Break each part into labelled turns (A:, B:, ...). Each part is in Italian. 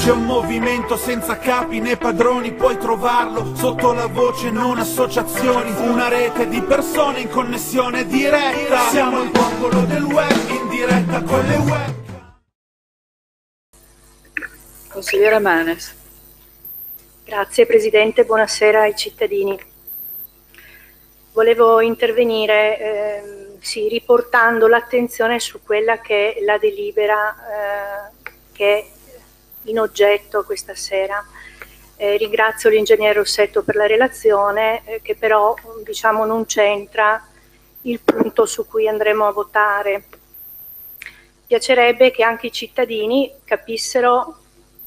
A: C'è un movimento senza capi né padroni, puoi trovarlo sotto la voce non associazioni, una rete di persone in connessione diretta. Siamo il popolo del web in diretta con le web.
B: Consigliera Manes.
C: Grazie Presidente, buonasera ai cittadini. Volevo intervenire riportando l'attenzione su quella che è la delibera che è in oggetto questa sera. Ringrazio l'ingegnere Rossetto per la relazione che però diciamo non c'entra il punto su cui andremo a votare. Piacerebbe che anche i cittadini capissero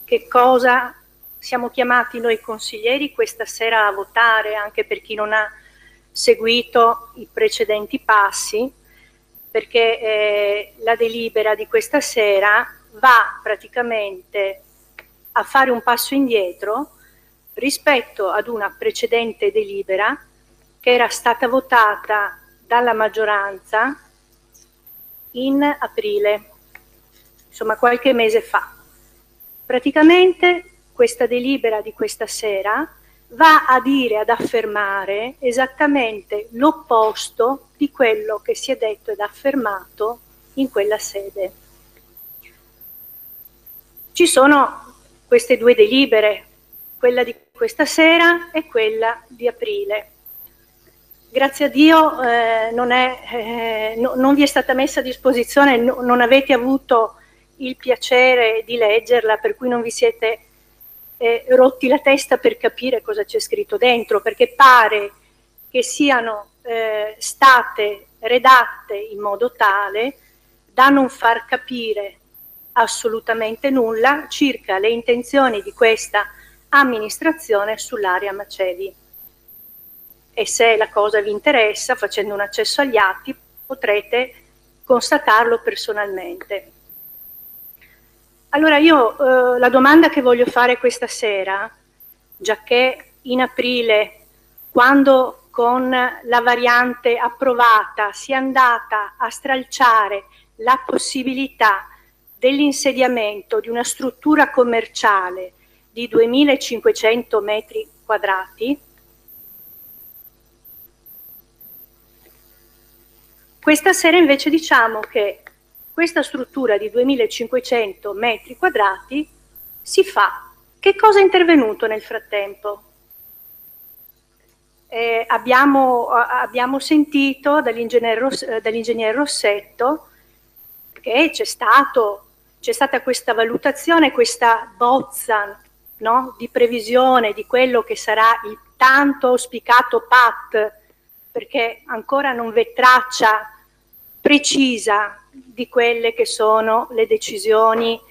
C: che cosa siamo chiamati noi consiglieri questa sera a votare, anche per chi non ha seguito i precedenti passi, perché la delibera di questa sera va praticamente a fare un passo indietro rispetto ad una precedente delibera che era stata votata dalla maggioranza in aprile, insomma qualche mese fa. Praticamente questa delibera di questa sera va a dire, ad affermare esattamente l'opposto di quello che si è detto ed affermato in quella sede. Ci sono queste due delibere, quella di questa sera e quella di aprile. Grazie a Dio non vi è stata messa a disposizione, non avete avuto il piacere di leggerla, per cui non vi siete rotti la testa per capire cosa c'è scritto dentro, perché pare che siano state redatte in modo tale da non far capire assolutamente nulla circa le intenzioni di questa amministrazione sull'area Macevi. E se la cosa vi interessa, facendo un accesso agli atti, potrete constatarlo personalmente. Allora io la domanda che voglio fare questa sera, giacché in aprile, quando con la variante approvata si è andata a stralciare la possibilità dell'insediamento di una struttura commerciale di 2500 metri quadrati, questa sera invece diciamo che questa struttura di 2500 metri quadrati si fa. Che cosa è intervenuto nel frattempo? Abbiamo sentito dall'ingegner Rossetto che c'è stata questa valutazione, questa bozza, no, di previsione di quello che sarà il tanto auspicato PAT, perché ancora non v'è traccia precisa di quelle che sono le decisioni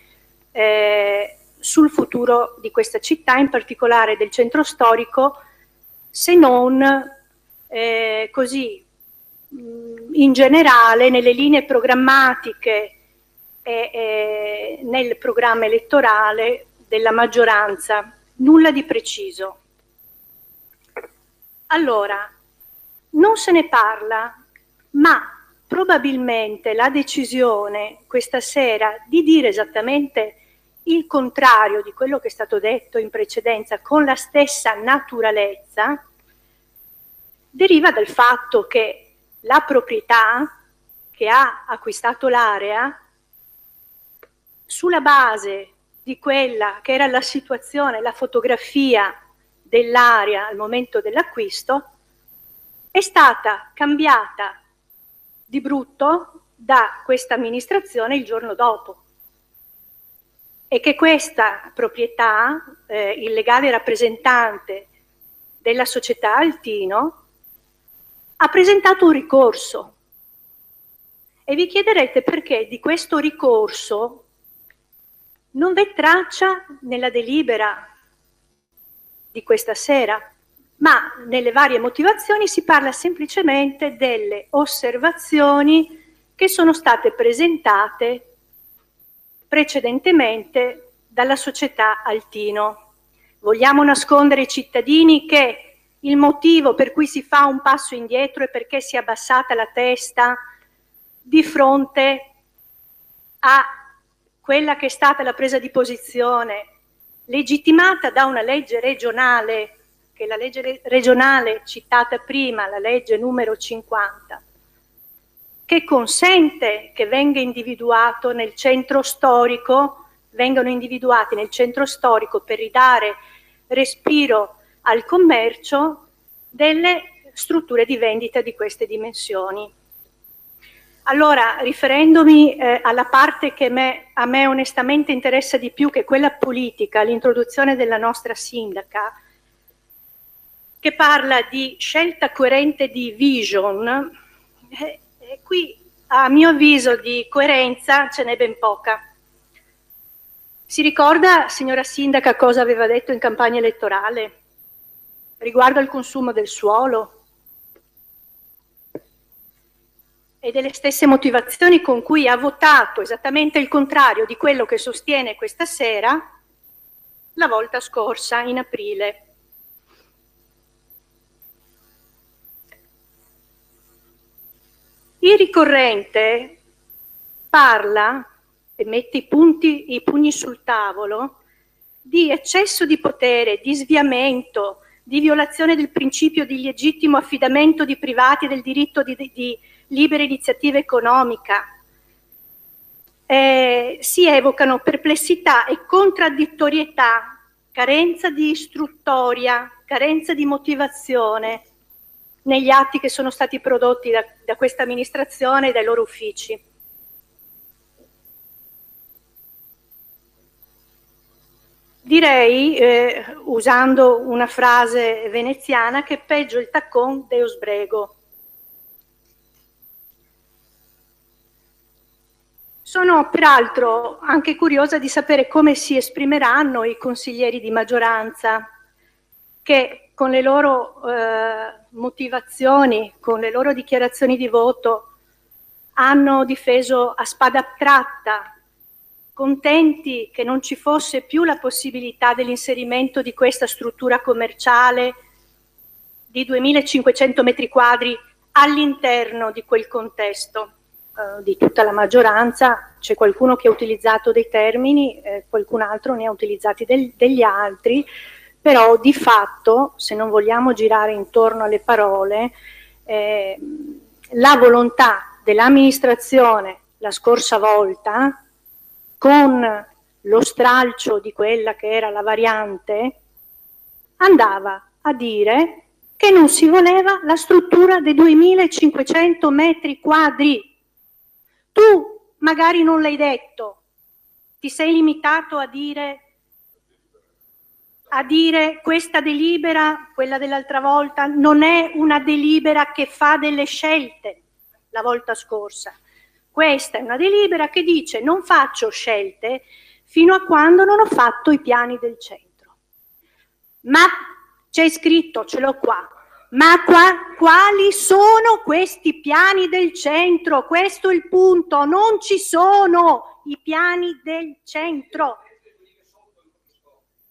C: sul futuro di questa città, in particolare del centro storico, se non così in generale nelle linee programmatiche e nel programma elettorale della maggioranza. Nulla di preciso. Allora, non se ne parla, ma probabilmente la decisione questa sera di dire esattamente il contrario di quello che è stato detto in precedenza con la stessa naturalezza deriva dal fatto che la proprietà che ha acquistato l'area, sulla base di quella che era la situazione, la fotografia dell'area al momento dell'acquisto, è stata cambiata di brutto da questa amministrazione il giorno dopo, e che questa proprietà, il legale rappresentante della società Altino, ha presentato un ricorso. E vi chiederete perché di questo ricorso non v'è traccia nella delibera di questa sera, ma nelle varie motivazioni si parla semplicemente delle osservazioni che sono state presentate precedentemente dalla società Altino. Vogliamo nascondere ai cittadini che il motivo per cui si fa un passo indietro è perché si è abbassata la testa di fronte a quella che è stata la presa di posizione legittimata da una legge regionale, che è la legge regionale citata prima, la legge numero 50, che consente che venga individuato nel centro storico, vengano individuati nel centro storico per ridare respiro al commercio delle strutture di vendita di queste dimensioni. Allora, riferendomi alla parte che a me onestamente interessa di più, che è quella politica, l'introduzione della nostra sindaca, che parla di scelta coerente di vision, qui a mio avviso di coerenza ce n'è ben poca. Si ricorda, signora sindaca, cosa aveva detto in campagna elettorale riguardo al consumo del suolo e delle stesse motivazioni con cui ha votato esattamente il contrario di quello che sostiene questa sera la volta scorsa, in aprile. Il ricorrente parla e mette i pugni sul tavolo di eccesso di potere, di sviamento, di violazione del principio di legittimo affidamento di privati e del diritto di libera iniziativa economica. Si evocano perplessità e contraddittorietà, carenza di istruttoria, carenza di motivazione negli atti che sono stati prodotti da questa amministrazione e dai loro uffici. Direi, usando una frase veneziana, che peggio il taccon Deus Brego. Sono peraltro anche curiosa di sapere come si esprimeranno i consiglieri di maggioranza che con le loro motivazioni, con le loro dichiarazioni di voto hanno difeso a spada tratta, contenti che non ci fosse più la possibilità dell'inserimento di questa struttura commerciale di 2500 metri quadri all'interno di quel contesto. Di tutta la maggioranza c'è qualcuno che ha utilizzato dei termini, qualcun altro ne ha utilizzati degli altri, però di fatto, se non vogliamo girare intorno alle parole, la volontà dell'amministrazione la scorsa volta, con lo stralcio di quella che era la variante, andava a dire che non si voleva la struttura dei 2500 metri quadri. Tu magari non l'hai detto, ti sei limitato a dire questa delibera, quella dell'altra volta, non è una delibera che fa delle scelte la volta scorsa. Questa è una delibera che dice non faccio scelte fino a quando non ho fatto i piani del centro. Ma c'è scritto, ce l'ho qua, ma quali sono questi piani del centro? Questo è il punto, non ci sono i piani del centro.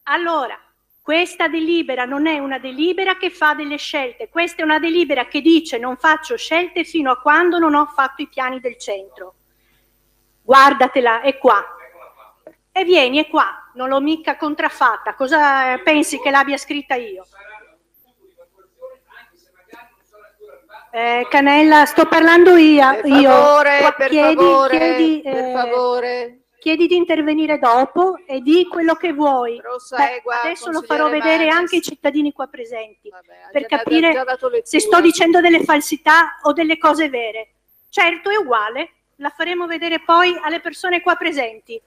C: Allora, questa delibera non è una delibera che fa delle scelte, questa è una delibera che dice non faccio scelte fino a quando non ho fatto i piani del centro. Guardatela, è qua. E vieni, è qua, non l'ho mica contraffatta, cosa pensi che l'abbia scritta io? Canella, sto parlando io.
B: Per favore.
C: Chiedi di intervenire dopo e di quello che vuoi. Adesso lo farò vedere anche ai cittadini qua presenti, per capire se sto dicendo delle falsità o delle cose vere. Certo, è uguale, la faremo vedere poi alle persone qua presenti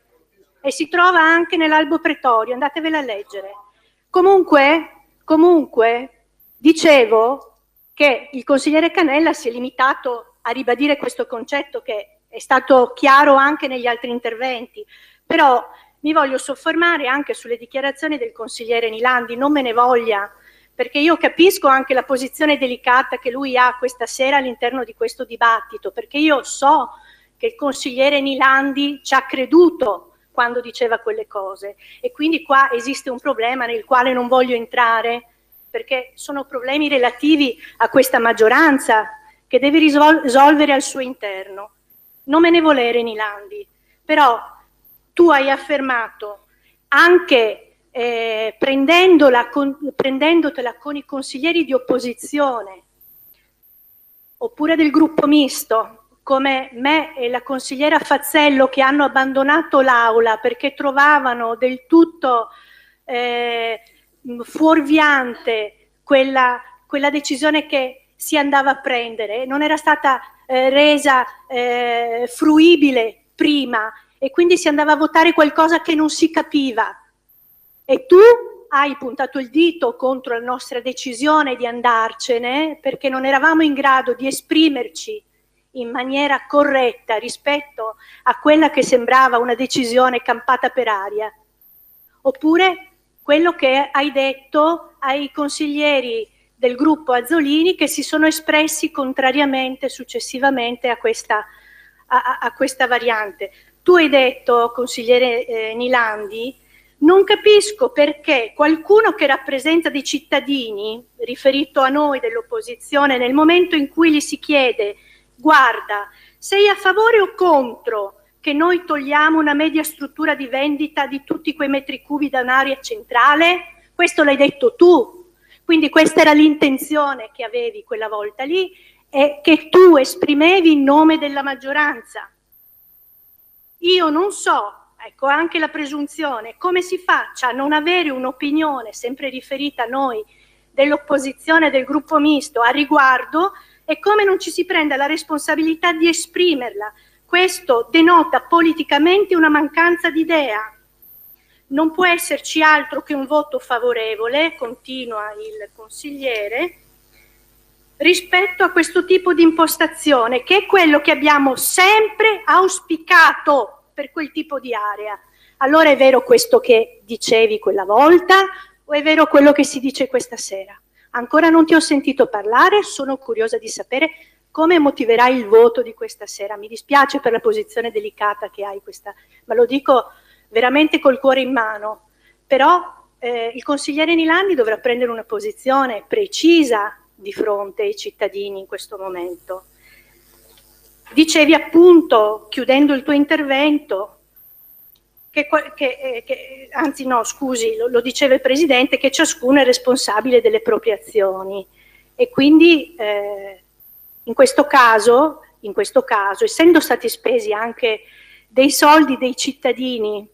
C: e si trova anche nell'albo pretorio, andatevela a leggere. Comunque, dicevo che il consigliere Canella si è limitato a ribadire questo concetto che è stato chiaro anche negli altri interventi, però mi voglio soffermare anche sulle dichiarazioni del consigliere Nilandi, non me ne voglia, perché io capisco anche la posizione delicata che lui ha questa sera all'interno di questo dibattito, perché io so che il consigliere Nilandi ci ha creduto quando diceva quelle cose e quindi qua esiste un problema nel quale non voglio entrare, perché sono problemi relativi a questa maggioranza che deve risolvere al suo interno. Non me ne volere, Nilandi, però tu hai affermato anche prendendotela con i consiglieri di opposizione, oppure del gruppo misto, come me e la consigliera Fazzello, che hanno abbandonato l'aula perché trovavano del tutto fuorviante quella decisione che si andava a prendere, non era stata resa fruibile prima, e quindi si andava a votare qualcosa che non si capiva. E tu hai puntato il dito contro la nostra decisione di andarcene perché non eravamo in grado di esprimerci in maniera corretta rispetto a quella che sembrava una decisione campata per aria. Oppure quello che hai detto ai consiglieri del gruppo Azzolini, che si sono espressi contrariamente successivamente a questa variante. Tu hai detto, consigliere Nilandi, non capisco perché qualcuno che rappresenta dei cittadini, riferito a noi dell'opposizione, nel momento in cui gli si chiede: guarda, sei a favore o contro che noi togliamo una media struttura di vendita di tutti quei metri cubi da un'area centrale? Questo l'hai detto tu, quindi questa era l'intenzione che avevi quella volta lì e che tu esprimevi in nome della maggioranza. Io non so, ecco, anche la presunzione, come si faccia a non avere un'opinione sempre riferita a noi dell'opposizione del gruppo misto a riguardo, e come non ci si prenda la responsabilità di esprimerla. Questo denota politicamente una mancanza di idea. Non può esserci altro che un voto favorevole, continua il consigliere, rispetto a questo tipo di impostazione, che è quello che abbiamo sempre auspicato per quel tipo di area. Allora è vero questo che dicevi quella volta o è vero quello che si dice questa sera? Ancora non ti ho sentito parlare, sono curiosa di sapere come motiverai il voto di questa sera. Mi dispiace per la posizione delicata che hai questa, ma lo dico veramente col cuore in mano. Però il consigliere Nilandi dovrà prendere una posizione precisa di fronte ai cittadini in questo momento. Dicevi appunto, chiudendo il tuo intervento, anzi no, scusi, lo diceva il Presidente, che ciascuno è responsabile delle proprie azioni, e quindi in questo caso, essendo stati spesi anche dei soldi dei cittadini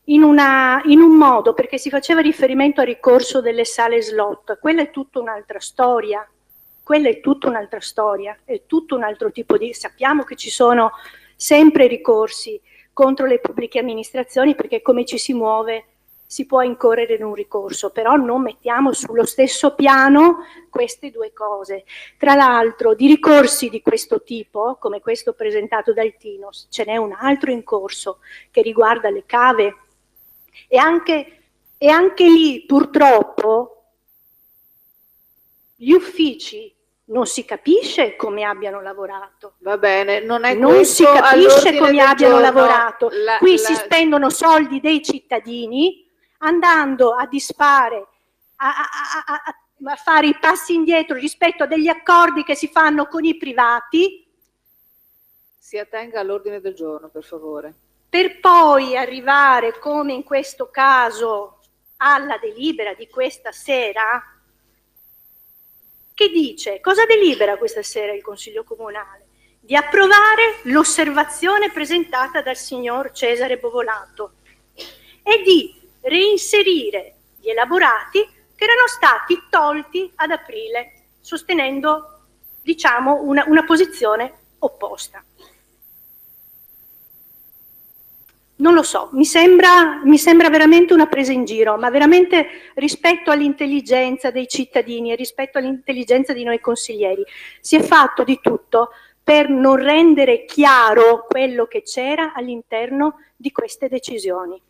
C: in un modo, perché si faceva riferimento al ricorso delle sale slot, quella è tutta un'altra storia, è tutto un altro tipo di... Sappiamo che ci sono sempre ricorsi contro le pubbliche amministrazioni, perché come ci si muove si può incorrere in un ricorso, però non mettiamo sullo stesso piano queste due cose. Tra l'altro, di ricorsi di questo tipo, come questo presentato dal Tinos, ce n'è un altro in corso che riguarda le cave, e anche lì purtroppo gli uffici non si capisce come abbiano lavorato.
B: Va bene, non
C: si capisce come abbiano lavorato. Qui si spendono soldi dei cittadini andando a disfare, a fare i passi indietro rispetto a degli accordi che si fanno con i privati.
B: Si attenga all'ordine del giorno, per favore.
C: Per poi arrivare, come in questo caso, alla delibera di questa sera, che dice, cosa delibera questa sera il Consiglio Comunale? Di approvare l'osservazione presentata dal signor Cesare Bovolato e di reinserire gli elaborati che erano stati tolti ad aprile, sostenendo, diciamo, una posizione opposta. Non lo so, mi sembra veramente una presa in giro, ma veramente rispetto all'intelligenza dei cittadini e rispetto all'intelligenza di noi consiglieri. Si è fatto di tutto per non rendere chiaro quello che c'era all'interno di queste decisioni.